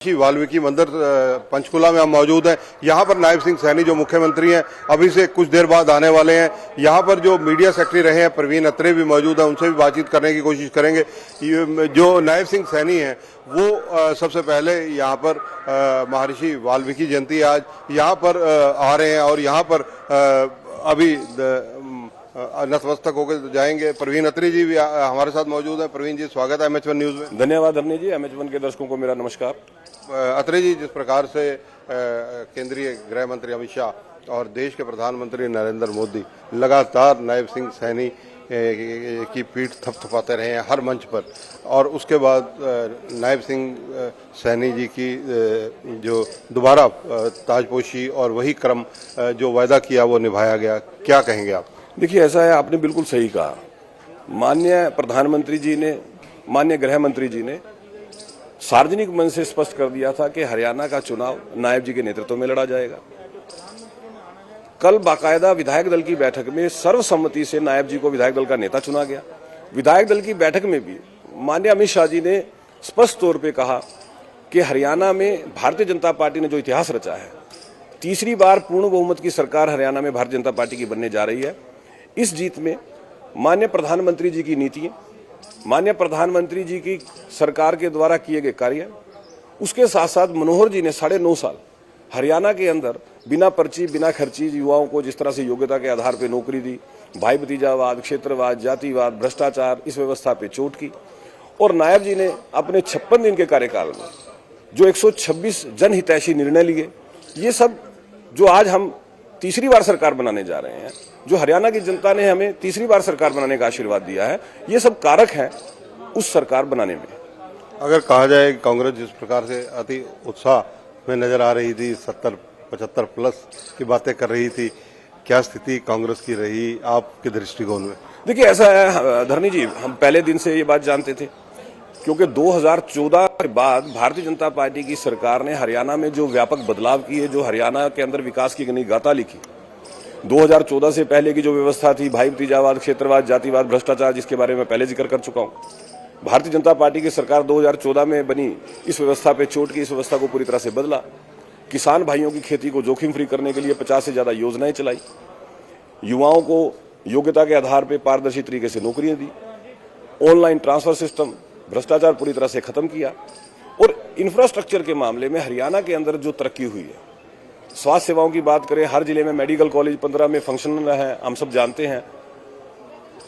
वाल्मीकि मंदिर पंचकुला में हम मौजूद हैं। यहाँ पर नायब सिंह सैनी जो मुख्यमंत्री हैं अभी से कुछ देर बाद आने वाले हैं। यहाँ पर जो मीडिया सेक्रेटरी रहे हैं परवीन अत्रे भी मौजूद हैं, उनसे भी बातचीत करने की कोशिश करेंगे। जो नायब सिंह सैनी हैं वो सबसे पहले यहाँ पर महर्षि वाल्मीकि जयंती आज यहाँ पर आ रहे हैं और यहाँ पर अभी नतमस्तक होकर जाएंगे। परवीन अत्रे जी भी हमारे साथ मौजूद हैं। परवीन जी, स्वागत है MH1 न्यूज में। धन्यवाद धरनी जी। MH1 के दर्शकों को मेरा नमस्कार। अत्रे जी, जिस प्रकार से केंद्रीय गृह मंत्री अमित शाह और देश के प्रधानमंत्री नरेंद्र मोदी लगातार नायब सिंह सैनी की पीठ थपथपाते रहे हैं हर मंच पर, और उसके बाद नायब सिंह सैनी जी की जो दोबारा ताजपोशी और वही क्रम जो वायदा किया वो निभाया गया, क्या कहेंगे आप? देखिए, ऐसा है, आपने बिल्कुल सही कहा। माननीय प्रधानमंत्री जी ने, माननीय गृह मंत्री जी ने सार्वजनिक मंच से स्पष्ट कर दिया था कि हरियाणा का चुनाव नायब जी के नेतृत्व में लड़ा जाएगा। कल बाकायदा विधायक दल की बैठक में सर्वसम्मति से नायब जी को विधायक दल का नेता चुना गया। विधायक दल की बैठक में भी माननीय अमित शाह जी ने स्पष्ट तौर पर कहा कि हरियाणा में भारतीय जनता पार्टी ने जो इतिहास रचा है, तीसरी बार पूर्ण बहुमत की सरकार हरियाणा में भारतीय जनता पार्टी की बनने जा रही है। इस जीत में माननीय प्रधानमंत्री जी की नीतियां, माननीय प्रधानमंत्री जी की सरकार के द्वारा किए गए कार्य, उसके साथ साथ मनोहर जी ने 9.5 साल हरियाणा के अंदर बिना पर्ची बिना खर्ची युवाओं को जिस तरह से योग्यता के आधार पर नौकरी दी, भाई भतीजावाद, क्षेत्रवाद, जातिवाद, भ्रष्टाचार, इस व्यवस्था पे चोट की। और नायब जी ने अपने 56 दिन के कार्यकाल में जो 126 जनहितैषी निर्णय लिए, ये सब जो आज हम तीसरी बार सरकार बनाने जा रहे हैं, जो हरियाणा की जनता ने हमें तीसरी बार सरकार बनाने का आशीर्वाद दिया है, ये सब कारक हैं उस सरकार बनाने में। अगर कहा जाए कांग्रेस जिस प्रकार से अति उत्साह में नजर आ रही थी, 70-75 प्लस की बातें कर रही थी, क्या स्थिति कांग्रेस की रही आपके दृष्टिकोण में? देखिए, ऐसा है धरनी जी, हम पहले दिन से ये बात जानते थे, क्योंकि 2014 के बाद भारतीय जनता पार्टी की सरकार ने हरियाणा में जो व्यापक बदलाव किए, जो हरियाणा के अंदर विकास की नई गाथा लिखी। 2014 से पहले की जो व्यवस्था थी, भाई भतीजावाद, क्षेत्रवाद, जातिवाद, भ्रष्टाचार, जिसके बारे में पहले जिक्र कर चुका हूं। भारतीय जनता पार्टी की सरकार 2014 में बनी, इस व्यवस्था पे चोट की, इस व्यवस्था को पूरी तरह से बदला। किसान भाइयों की खेती को जोखिम फ्री करने के लिए 50 से ज्यादा योजनाएं चलाई, युवाओं को योग्यता के आधार पर पारदर्शी तरीके से नौकरियां दी, ऑनलाइन ट्रांसफर सिस्टम, भ्रष्टाचार पूरी तरह से खत्म किया। और इंफ्रास्ट्रक्चर के मामले में हरियाणा के अंदर जो तरक्की हुई है, स्वास्थ्य सेवाओं की बात करें, हर जिले में मेडिकल कॉलेज 15 में फंक्शनल है, हम सब जानते हैं।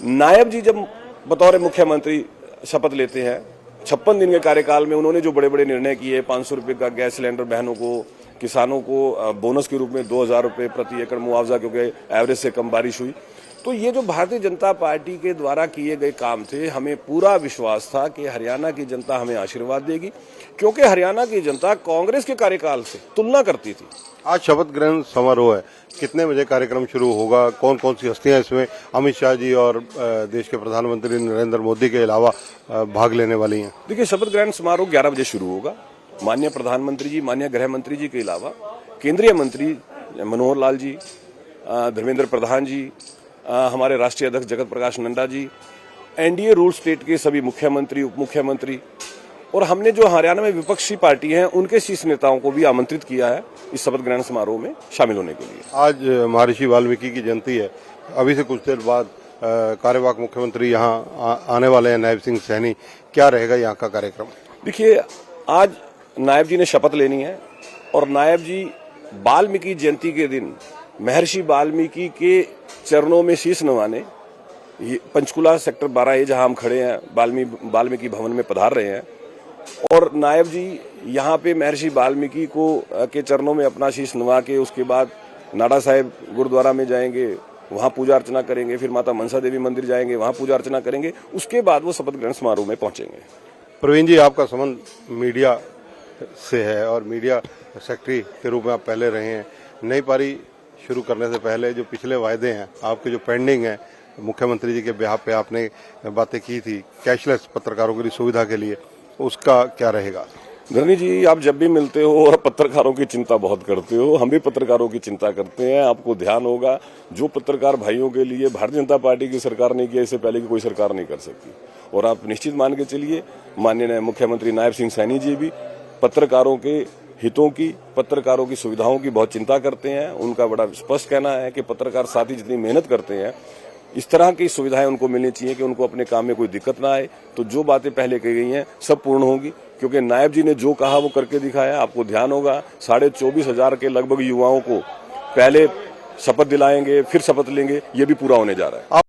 नायब जी जब बतौर मुख्यमंत्री शपथ लेते हैं, 56 दिन के कार्यकाल में उन्होंने जो बड़े बड़े निर्णय किए, 500 रुपये का गैस सिलेंडर बहनों को, किसानों को बोनस के रूप में 2000 रुपये प्रति एकड़ मुआवजा, क्योंकि एवरेज से कम बारिश हुई। तो ये जो भारतीय जनता पार्टी के द्वारा किए गए काम थे, हमें पूरा विश्वास था कि हरियाणा की जनता हमें आशीर्वाद देगी, क्योंकि हरियाणा की जनता कांग्रेस के कार्यकाल से तुलना करती थी। आज शपथ ग्रहण समारोह है, कितने बजे कार्यक्रम शुरू होगा? कौन कौन सी हस्तियां इसमें अमित शाह जी और देश के प्रधानमंत्री नरेंद्र मोदी के अलावा भाग लेने वाली हैं? देखिए, शपथ ग्रहण समारोह 11 बजे शुरू होगा। माननीय प्रधानमंत्री जी, माननीय गृह मंत्री जी के अलावा केंद्रीय मंत्री मनोहर लाल जी, धर्मेंद्र प्रधान जी, हमारे राष्ट्रीय अध्यक्ष Jagat Prakash Nadda ji, NDA rule state के सभी मुख्यमंत्री, उप मुख्यमंत्री, और हमने जो हरियाणा में विपक्षी पार्टी हैं उनके शीर्ष नेताओं को भी आमंत्रित किया है इस शपथ ग्रहण समारोह में शामिल होने के लिए। आज महर्षि वाल्मीकि की जयंती है, अभी से कुछ देर बाद कार्यवाहक मुख्यमंत्री यहाँ आने वाले हैं नायब सिंह सैनी, क्या रहेगा यहाँ का कार्यक्रम? देखिए, आज नायब जी ने शपथ लेनी है और नायब जी वाल्मीकि जयंती के दिन महर्षि वाल्मीकि के चरणों में शीश नवाने पंचकुला सेक्टर 12A जहां हम खड़े हैं, वाल्मीकि भवन में पधार रहे हैं। और नायब जी यहां पे महर्षि वाल्मीकि को के चरणों में अपना शीश नवा के उसके बाद नाडा साहिब गुरुद्वारा में जाएंगे, वहां पूजा अर्चना करेंगे, फिर माता मनसा देवी मंदिर जाएंगे, वहां पूजा अर्चना करेंगे, उसके बाद वो शपथ ग्रहण समारोह में पहुंचेंगे। प्रवीण जी, आपका संबंध मीडिया से है और मीडिया सेक्रेटरी के रूप में आप पहले रहे हैं। नई पारी शुरू करने से पहले जो पिछले वायदे हैं आपके, जो पेंडिंग है, मुख्यमंत्री जी के बिहाफ पे आपने बातें की थी कैशलेस पत्रकारों की सुविधा के लिए, उसका क्या रहेगा? धरनी जी, आप जब भी मिलते हो और पत्रकारों की चिंता बहुत करते हो, हम भी पत्रकारों की चिंता करते हैं। आपको ध्यान होगा, जो पत्रकार भाइयों के लिए भारतीय जनता पार्टी की सरकार ने किया, इससे पहले की कोई सरकार नहीं कर सकती। और आप निश्चित मान के चलिए, माननीय मुख्यमंत्री नायब सिंह सैनी जी भी पत्रकारों के हितों की, पत्रकारों की सुविधाओं की बहुत चिंता करते हैं। उनका बड़ा स्पष्ट कहना है कि पत्रकार साथी जितनी मेहनत करते हैं, इस तरह की सुविधाएं उनको मिलनी चाहिए कि उनको अपने काम में कोई दिक्कत ना आए। तो जो बातें पहले कही गई हैं सब पूर्ण होंगी, क्योंकि नायब जी ने जो कहा वो करके दिखाया। आपको ध्यान होगा 24,500 के लगभग युवाओं को पहले शपथ दिलाएंगे, फिर शपथ लेंगे, ये भी पूरा होने जा रहा है।